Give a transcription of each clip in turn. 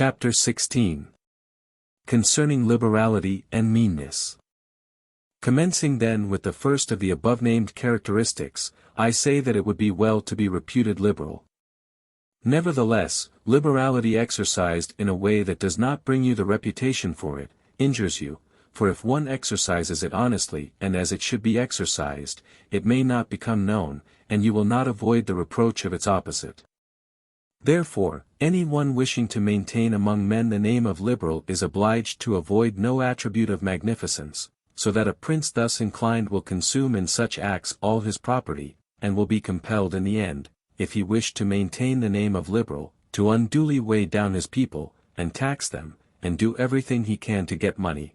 Chapter 16. Concerning Liberality and Meanness. Commencing then with the first of the above-named characteristics, I say that it would be well to be reputed liberal. Nevertheless, liberality exercised in a way that does not bring you the reputation for it, injures you, for if one exercises it honestly and as it should be exercised, it may not become known, and you will not avoid the reproach of its opposite. Therefore, any one wishing to maintain among men the name of liberal is obliged to avoid no attribute of magnificence, so that a prince thus inclined will consume in such acts all his property, and will be compelled in the end, if he wish to maintain the name of liberal, to unduly weigh down his people, and tax them, and do everything he can to get money.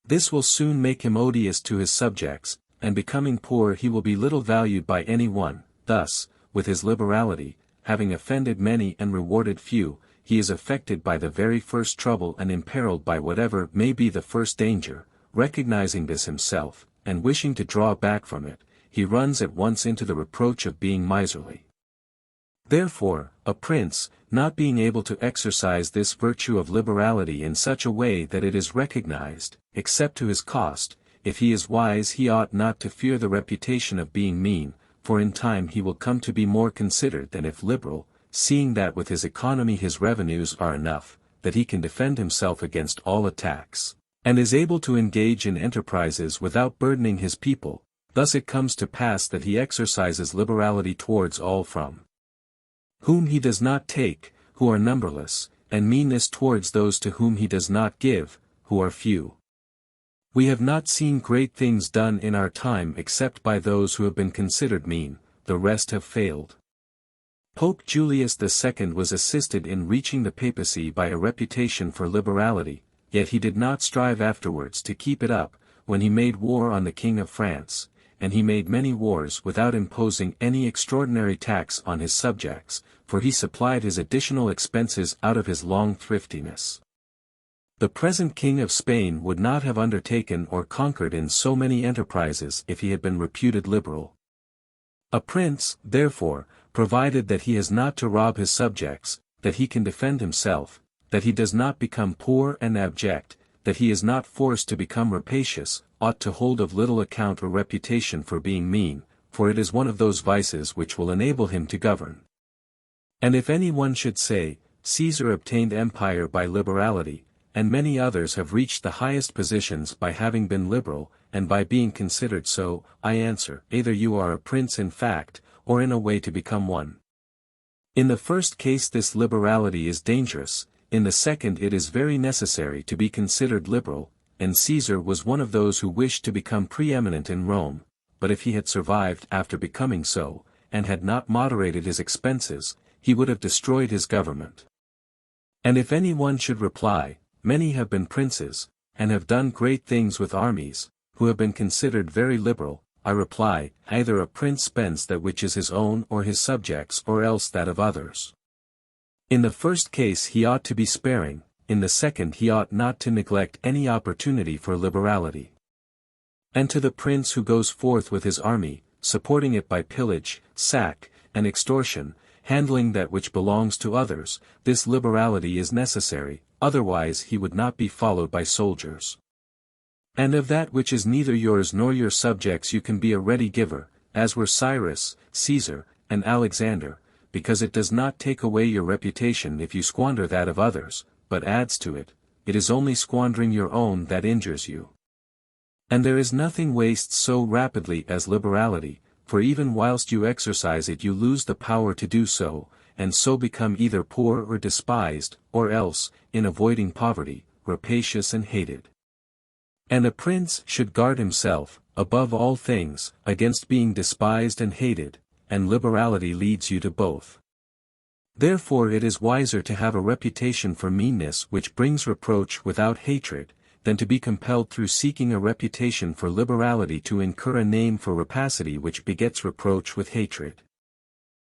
This will soon make him odious to his subjects, and becoming poor he will be little valued by any one. Thus, with his liberality, having offended many and rewarded few, he is affected by the very first trouble and imperiled by whatever may be the first danger. Recognizing this himself, and wishing to draw back from it, he runs at once into the reproach of being miserly. Therefore, a prince, not being able to exercise this virtue of liberality in such a way that it is recognized, except to his cost, if he is wise he ought not to fear the reputation of being mean, for in time he will come to be more considered than if liberal, seeing that with his economy his revenues are enough, that he can defend himself against all attacks, and is able to engage in enterprises without burdening his people. Thus it comes to pass that he exercises liberality towards all from whom he does not take, who are numberless, and meanness towards those to whom he does not give, who are few. We have not seen great things done in our time except by those who have been considered mean, the rest have failed. Pope Julius II was assisted in reaching the papacy by a reputation for liberality, yet he did not strive afterwards to keep it up, when he made war on the King of France, and he made many wars without imposing any extraordinary tax on his subjects, for he supplied his additional expenses out of his long thriftiness. The present King of Spain would not have undertaken or conquered in so many enterprises if he had been reputed liberal. A prince, therefore, provided that he has not to rob his subjects, that he can defend himself, that he does not become poor and abject, that he is not forced to become rapacious, ought to hold of little account or reputation for being mean, for it is one of those vices which will enable him to govern. And if any one should say, Caesar obtained empire by liberality, and many others have reached the highest positions by having been liberal, and by being considered so, I answer, either you are a prince in fact, or in a way to become one. In the first case this liberality is dangerous, in the second it is very necessary to be considered liberal, and Caesar was one of those who wished to become preeminent in Rome, but if he had survived after becoming so, and had not moderated his expenses, he would have destroyed his government. And if any one should reply, many have been princes, and have done great things with armies, who have been considered very liberal, I reply, either a prince spends that which is his own or his subjects or else that of others. In the first case he ought to be sparing, in the second he ought not to neglect any opportunity for liberality. And to the prince who goes forth with his army, supporting it by pillage, sack, and extortion, handling that which belongs to others, this liberality is necessary, otherwise he would not be followed by soldiers. And of that which is neither yours nor your subjects you can be a ready giver, as were Cyrus, Caesar, and Alexander, because it does not take away your reputation if you squander that of others, but adds to it. It is only squandering your own that injures you. And there is nothing wastes so rapidly as liberality, for even whilst you exercise it you lose the power to do so, and so become either poor or despised, or else, in avoiding poverty, rapacious and hated. And a prince should guard himself, above all things, against being despised and hated, and liberality leads you to both. Therefore it is wiser to have a reputation for meanness which brings reproach without hatred, than to be compelled through seeking a reputation for liberality to incur a name for rapacity which begets reproach with hatred.